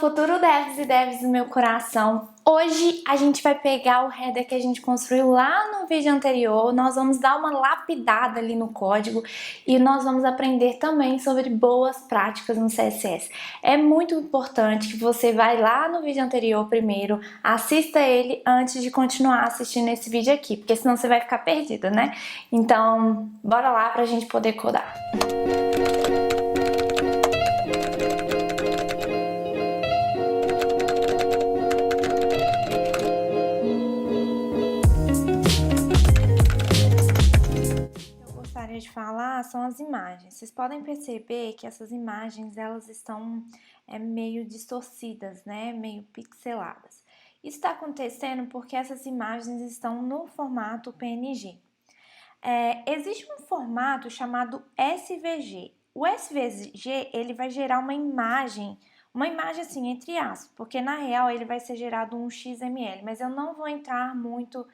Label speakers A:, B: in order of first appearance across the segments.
A: futuro devs e devs do meu coração. Hoje a gente vai pegar o header que a gente construiu lá no vídeo anterior, nós vamos dar uma lapidada ali no código e nós vamos aprender também sobre boas práticas no CSS. É muito importante que você vá lá no vídeo anterior primeiro, assista ele antes de continuar assistindo esse vídeo aqui, porque senão você vai ficar perdido, né? Então, bora lá pra gente poder codar. De falar são as imagens. Vocês podem perceber que essas imagens elas estão meio distorcidas, né? Meio pixeladas. Isso está acontecendo porque essas imagens estão no formato PNG. Existe um formato chamado SVG. O SVG ele vai gerar uma imagem assim entre aspas, porque na real ele vai ser gerado um XML, mas eu não vou entrar muito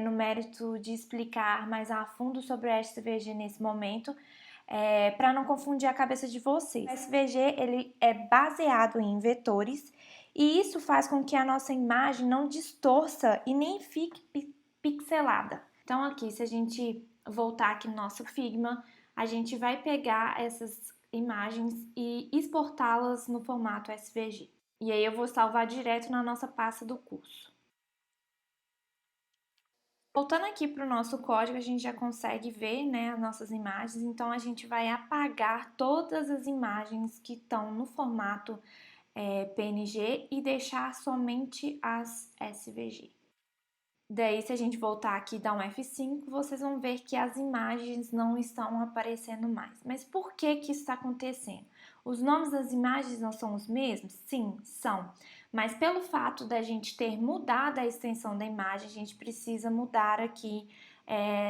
A: no mérito de explicar mais a fundo sobre o SVG nesse momento, para não confundir a cabeça de vocês. O SVG ele é baseado em vetores e isso faz com que a nossa imagem não distorça e nem fique pixelada. Então aqui, se a gente voltar aqui no nosso Figma, a gente vai pegar essas imagens e exportá-las no formato SVG. E aí eu vou salvar direto na nossa pasta do curso. Voltando aqui para o nosso código, a gente já consegue ver, né, as nossas imagens. Então a gente vai apagar todas as imagens que estão no formato PNG e deixar somente as SVG. Daí, se a gente voltar aqui e dar um F5, vocês vão ver que as imagens não estão aparecendo mais. Mas por que que isso está acontecendo? Os nomes das imagens não são os mesmos? Sim, são. Mas pelo fato da gente ter mudado a extensão da imagem, a gente precisa mudar aqui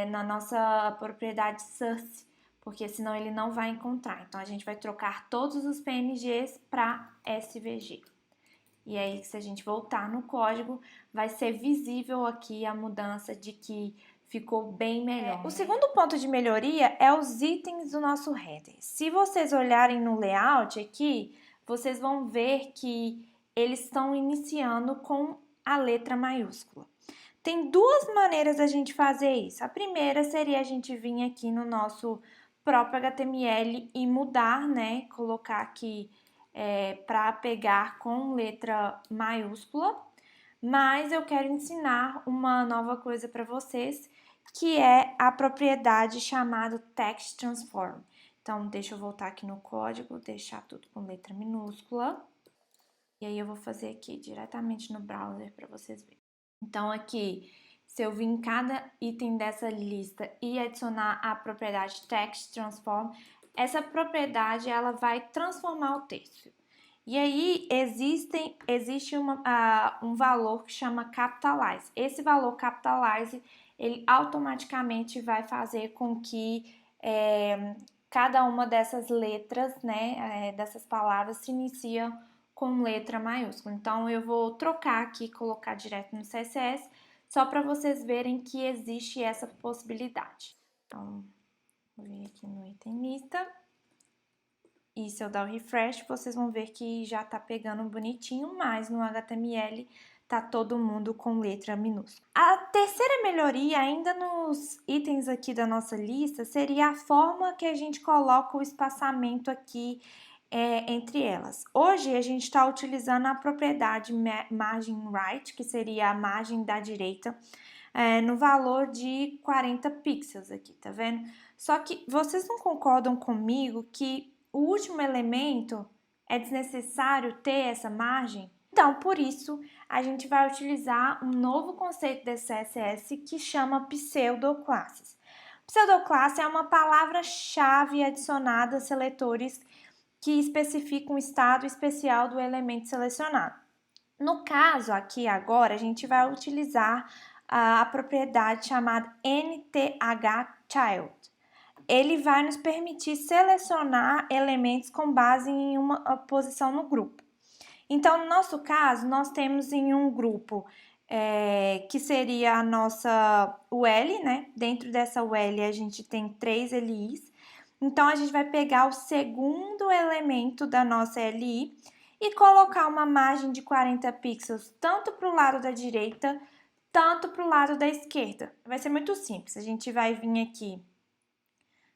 A: na nossa propriedade source, porque senão ele não vai encontrar. Então, a gente vai trocar todos os PNGs para SVG. E aí, se a gente voltar no código, vai ser visível aqui a mudança de que ficou bem melhor. O segundo ponto de melhoria é os itens do nosso header. Se vocês olharem no layout aqui, vocês vão ver que eles estão iniciando com a letra maiúscula. Tem duas maneiras da gente fazer isso. A primeira seria a gente vir aqui no nosso próprio HTML e mudar, né? Colocar aqui para pegar com letra maiúscula, mas eu quero ensinar uma nova coisa para vocês, que é a propriedade chamada Text Transform. Então, deixa eu voltar aqui no código, deixar tudo com letra minúscula, e aí eu vou fazer aqui diretamente no browser para vocês verem. Então, aqui, se eu vir em cada item dessa lista e adicionar a propriedade Text Transform, essa propriedade ela vai transformar o texto. E aí existe um valor que chama Capitalize. Esse valor Capitalize, ele automaticamente vai fazer com que cada uma dessas letras, né, dessas palavras se inicia com letra maiúscula. Então, eu vou trocar aqui, colocar direto no CSS, só para vocês verem que existe essa possibilidade. Então, vou vir aqui no item lista. E se eu dar o refresh, vocês vão ver que já tá pegando bonitinho, mas no HTML tá todo mundo com letra minúscula. A terceira melhoria, ainda nos itens aqui da nossa lista, seria a forma que a gente coloca o espaçamento aqui entre elas. Hoje a gente está utilizando a propriedade margin right, que seria a margem da direita, no valor de 40 pixels aqui, tá vendo? Só que vocês não concordam comigo que o último elemento é desnecessário ter essa margem? Então, por isso, a gente vai utilizar um novo conceito de CSS que chama pseudoclasses. Pseudoclasse é uma palavra-chave adicionada a seletores que especificam um estado especial do elemento selecionado. No caso aqui agora, a gente vai utilizar a propriedade chamada nthchild. Ele vai nos permitir selecionar elementos com base em uma posição no grupo. Então, no nosso caso, nós temos em um grupo que seria a nossa UL, né? Dentro dessa UL a gente tem 3 LIs. Então, a gente vai pegar o segundo elemento da nossa LI e colocar uma margem de 40 pixels tanto para o lado da direita, tanto para o lado da esquerda. Vai ser muito simples, a gente vai vir aqui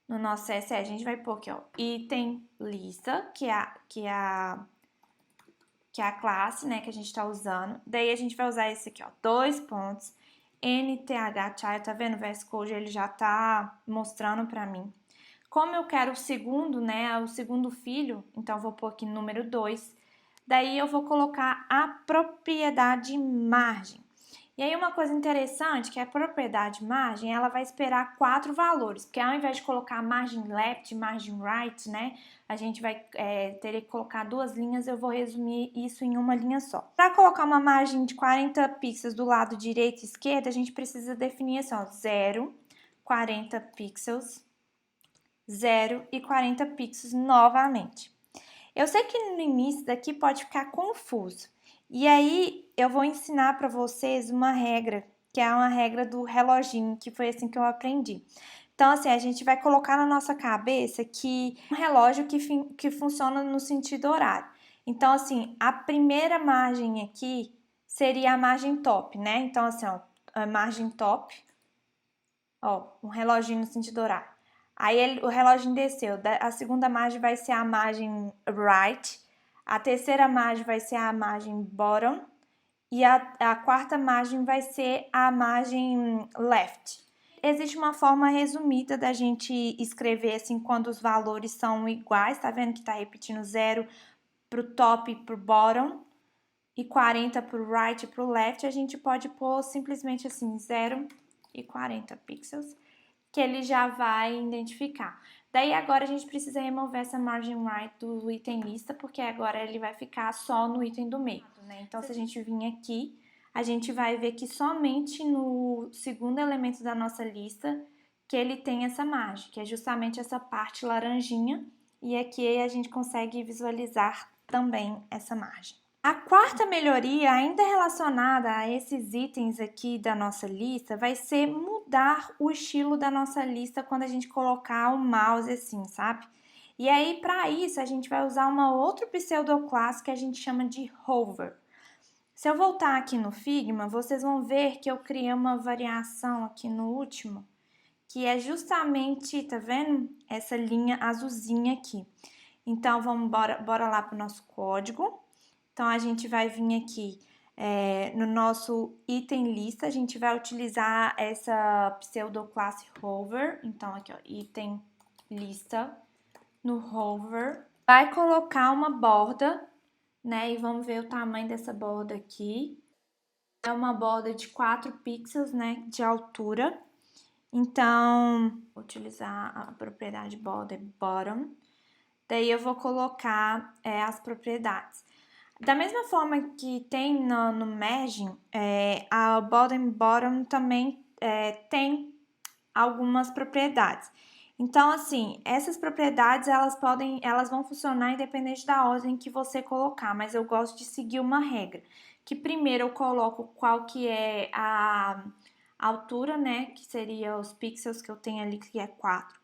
A: no nosso CSS, a gente vai pôr aqui, ó, item lista, que é a classe, né, que a gente está usando. Daí a gente vai usar esse aqui, ó, 2 pontos, nthchild, tá vendo? O VS Code, ele já tá mostrando para mim. Como eu quero o segundo, né, o segundo filho, então eu vou pôr aqui número 2. Daí eu vou colocar a propriedade margem. E aí uma coisa interessante que a propriedade margem, ela vai esperar 4 valores, porque ao invés de colocar margem left, margem right, né, a gente vai ter que colocar 2 linhas, eu vou resumir isso em uma linha só. Para colocar uma margem de 40 pixels do lado direito e esquerdo, a gente precisa definir assim, ó, 0, 40 pixels, 0 e 40 pixels novamente. Eu sei que no início daqui pode ficar confuso. E aí eu vou ensinar para vocês uma regra, que é uma regra do reloginho, que foi assim que eu aprendi. Então, assim, a gente vai colocar na nossa cabeça que um relógio que funciona no sentido horário. Então, assim, a primeira margem aqui seria a margem top, né? Então, assim, ó, a margem top, ó, um reloginho no sentido horário. Aí o reloginho desceu. A segunda margem vai ser a margem right. A terceira margem vai ser a margem bottom. E a quarta margem vai ser a margem left. Existe uma forma resumida da gente escrever assim quando os valores são iguais. Tá vendo que tá repetindo 0 pro top e pro bottom. E 40 pro right e pro left. A gente pode pôr simplesmente assim 0 e 40 pixels, que ele já vai identificar. Daí agora a gente precisa remover essa margin right do item lista, porque agora ele vai ficar só no item do meio, né? Então se a gente vir aqui, a gente vai ver que somente no segundo elemento da nossa lista que ele tem essa margem, que é justamente essa parte laranjinha, e aqui a gente consegue visualizar também essa margem. A quarta melhoria, ainda relacionada a esses itens aqui da nossa lista, vai ser mudar o estilo da nossa lista quando a gente colocar o mouse assim, sabe? E aí, para isso, a gente vai usar uma outra pseudoclasse que a gente chama de hover. Se eu voltar aqui no Figma, vocês vão ver que eu criei uma variação aqui no último, que é justamente, tá vendo? Essa linha azulzinha aqui. Então, bora lá para o nosso código. Então, a gente vai vir aqui no nosso item lista, a gente vai utilizar essa pseudoclasse hover. Então, aqui, ó, item lista, no hover. Vai colocar uma borda, né? E vamos ver o tamanho dessa borda aqui. É uma borda de 4 pixels, né? De altura. Então, vou utilizar a propriedade border bottom. Daí, eu vou colocar as propriedades. Da mesma forma que tem no merging, a bottom também tem algumas propriedades. Então, assim, essas propriedades elas vão funcionar independente da ordem que você colocar, mas eu gosto de seguir uma regra, que primeiro eu coloco qual que é a altura, né, que seria os pixels que eu tenho ali, que é 4.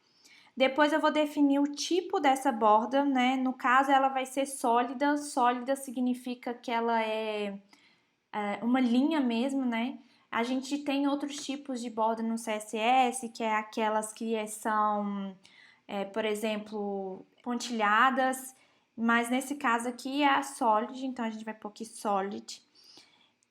A: Depois eu vou definir o tipo dessa borda, né? No caso, ela vai ser sólida. Sólida significa que ela é uma linha mesmo, né? A gente tem outros tipos de borda no CSS, que é aquelas que são, por exemplo, pontilhadas. Mas nesse caso aqui é a solid, então a gente vai pôr aqui solid.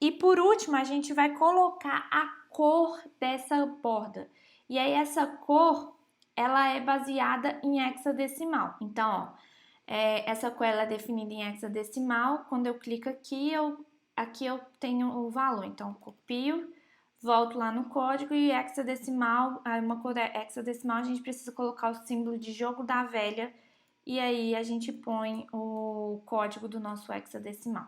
A: E por último, a gente vai colocar a cor dessa borda. E aí essa cor ela é baseada em hexadecimal. Então, ó, essa cor ela é definida em hexadecimal. Quando eu clico aqui eu tenho o valor. Então, copio, volto lá no código e hexadecimal, uma cor hexadecimal, a gente precisa colocar o símbolo de jogo da velha e aí a gente põe o código do nosso hexadecimal.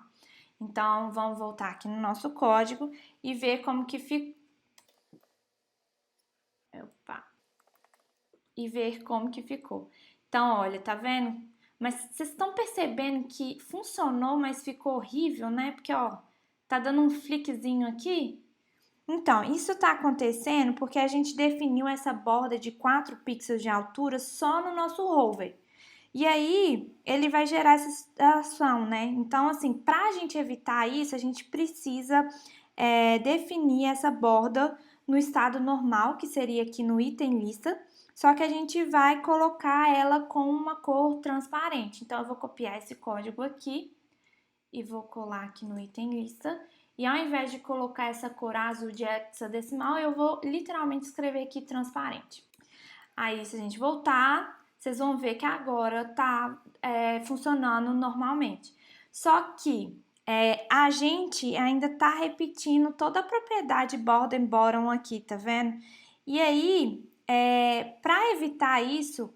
A: Então, vamos voltar aqui no nosso código e ver como que fica. E ver como que ficou. Então, olha, tá vendo? Mas vocês estão percebendo que funcionou, mas ficou horrível, né? Porque, ó, tá dando um flickzinho aqui. Então, isso tá acontecendo porque a gente definiu essa borda de 4 pixels de altura só no nosso hover. E aí, ele vai gerar essa situação, né? Então, assim, para a gente evitar isso, a gente precisa definir essa borda no estado normal, que seria aqui no item lista, só que a gente vai colocar ela com uma cor transparente. Então, eu vou copiar esse código aqui e vou colar aqui no item lista. E ao invés de colocar essa cor azul de hexadecimal, eu vou literalmente escrever aqui transparente. Aí, se a gente voltar, vocês vão ver que agora tá funcionando normalmente. Só que a gente ainda tá repetindo toda a propriedade border and bottom aqui, tá vendo? E aí, para evitar isso,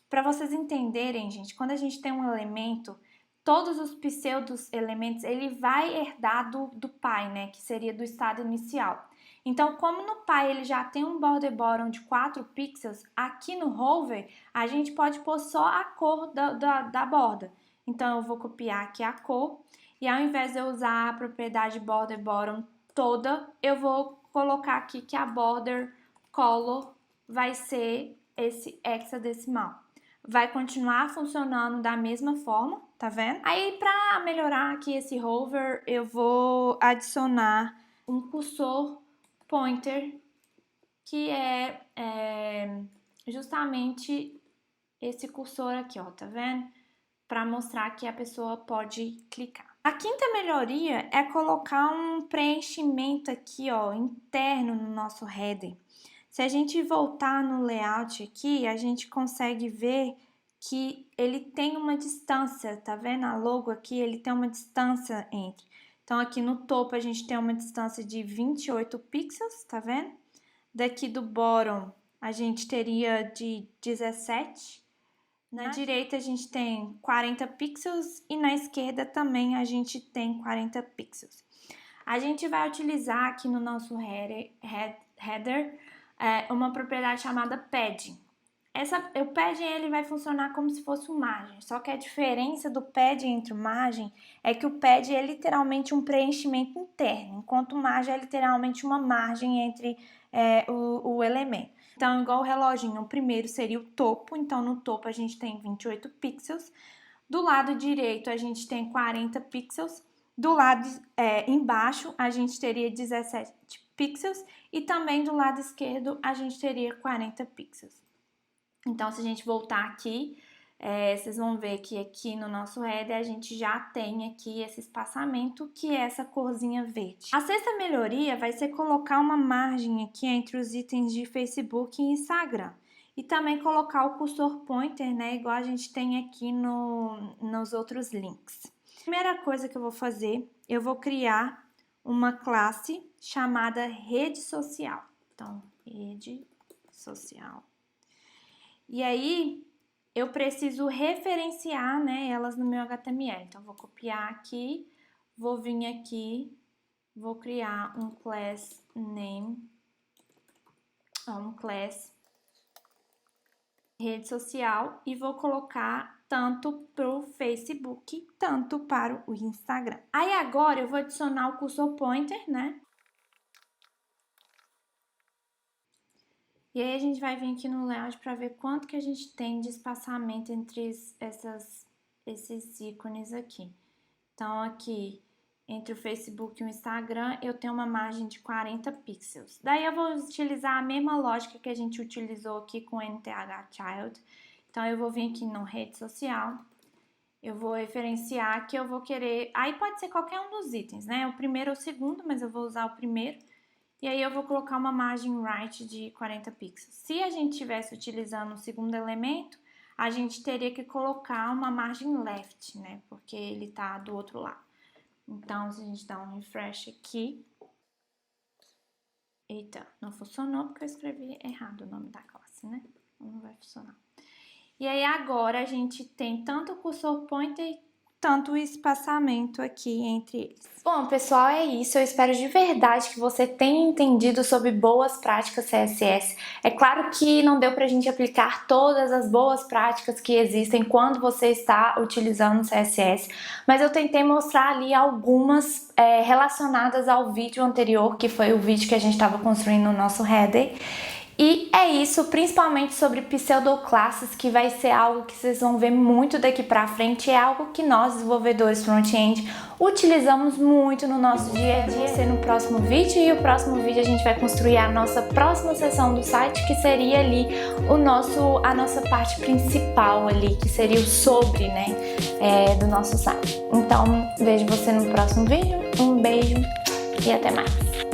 A: para vocês entenderem, gente, quando a gente tem um elemento, todos os pseudos elementos, ele vai herdar do pai, né, que seria do estado inicial. Então, como no pai ele já tem um border bottom de 4 pixels, aqui no hover a gente pode pôr só a cor da borda. Então, eu vou copiar aqui a cor e ao invés de eu usar a propriedade border bottom toda, eu vou colocar aqui que a border color vai ser esse hexadecimal. Vai continuar funcionando da mesma forma, tá vendo? Aí, para melhorar aqui esse hover, eu vou adicionar um cursor pointer, que é justamente esse cursor aqui, ó, tá vendo? Para mostrar que a pessoa pode clicar. A quinta melhoria é colocar um preenchimento aqui, ó, interno no nosso header. Se a gente voltar no layout aqui, a gente consegue ver que ele tem uma distância, tá vendo? A logo aqui, ele tem uma distância entre. Então, aqui no topo a gente tem uma distância de 28 pixels, tá vendo? Daqui do bottom a gente teria de 17. Na direita a gente tem 40 pixels e na esquerda também a gente tem 40 pixels. A gente vai utilizar aqui no nosso header uma propriedade chamada padding. O padding ele vai funcionar como se fosse um margem, só que a diferença do padding entre o margem é que o padding é literalmente um preenchimento interno, enquanto o margem é literalmente uma margem entre o elemento. Então, igual o reloginho, o primeiro seria o topo, então no topo a gente tem 28 pixels, do lado direito a gente tem 40 pixels, do lado embaixo a gente teria 17 pixels e também do lado esquerdo a gente teria 40 pixels. Então, se a gente voltar aqui, vocês vão ver que aqui no nosso header a gente já tem aqui esse espaçamento, que é essa corzinha verde. A sexta melhoria vai ser colocar uma margem aqui entre os itens de Facebook e Instagram. E também colocar o cursor pointer, né, igual a gente tem aqui nos outros links. Primeira coisa que eu vou fazer, eu vou criar uma classe chamada rede social. Então, rede social. E aí, eu preciso referenciar, né, elas no meu HTML. Então, vou copiar aqui, vou vir aqui, vou criar um class name, um class rede social e vou colocar tanto para o Facebook, tanto para o Instagram. Aí, agora, eu vou adicionar o cursor pointer, né? E aí a gente vai vir aqui no layout para ver quanto que a gente tem de espaçamento entre esses ícones aqui. Então, aqui, entre o Facebook e o Instagram, eu tenho uma margem de 40 pixels. Daí eu vou utilizar a mesma lógica que a gente utilizou aqui com o NTH Child. Então, eu vou vir aqui no rede social, eu vou referenciar que eu vou querer... Aí pode ser qualquer um dos itens, né? O primeiro ou o segundo, mas eu vou usar o primeiro. E aí eu vou colocar uma margem right de 40 pixels. Se a gente estivesse utilizando o segundo elemento, a gente teria que colocar uma margem left, né? Porque ele tá do outro lado. Então, se a gente dá um refresh aqui... Eita, não funcionou porque eu escrevi errado o nome da classe, né? Não vai funcionar. E aí agora a gente tem tanto o cursor pointer tanto o espaçamento aqui entre eles. Bom, pessoal, é isso. Eu espero de verdade que você tenha entendido sobre boas práticas CSS. É claro que não deu pra gente aplicar todas as boas práticas que existem quando você está utilizando o CSS, mas eu tentei mostrar ali algumas relacionadas ao vídeo anterior, que foi o vídeo que a gente estava construindo no nosso header. E é isso, principalmente sobre pseudoclasses, que vai ser algo que vocês vão ver muito daqui pra frente, é algo que nós, desenvolvedores front-end, utilizamos muito no nosso dia a dia. Vai ser no próximo vídeo, e o próximo vídeo a gente vai construir a nossa próxima seção do site, que seria ali a nossa parte principal ali, que seria o sobre, né, do nosso site. Então, vejo você no próximo vídeo, um beijo e até mais!